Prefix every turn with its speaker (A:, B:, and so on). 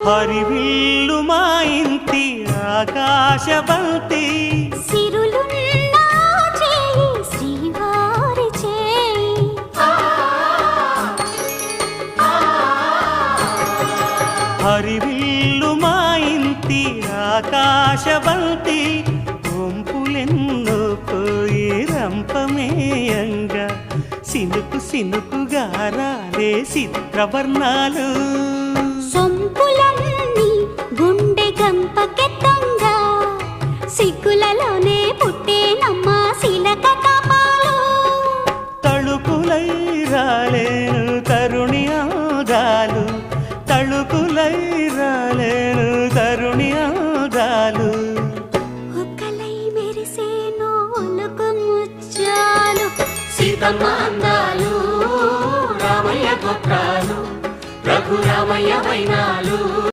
A: హరివిల్లు మా ఇంటి ఆకాశబంతి
B: సిరులున్నా చేయి శ్రీవారి చేయి
A: హరివిల్లు మా ఇంటి ఆకాశబంతి వంపులెన్నో పోయి రంపమేయంగా సినుకు సినుకుగా రాలే చిత్రవర్ణాలు
B: సొంపులన్నీ గుండె గంపకెత్తంగా సిగ్గులలోనే పుట్టేనమ్మా శిలక కాపాలు
A: తళుకులై రాలేను తరుణి ఆదాలు తళుకులై రాలేను తరుణి ఆదాలు
B: ఒక్కలై మెరిసేనో ఒలుకు ముచ్చాలు
C: సీతమ్మ అందాలు రామయ్య గోత్రాలు రఘురామయ్య వైనాలు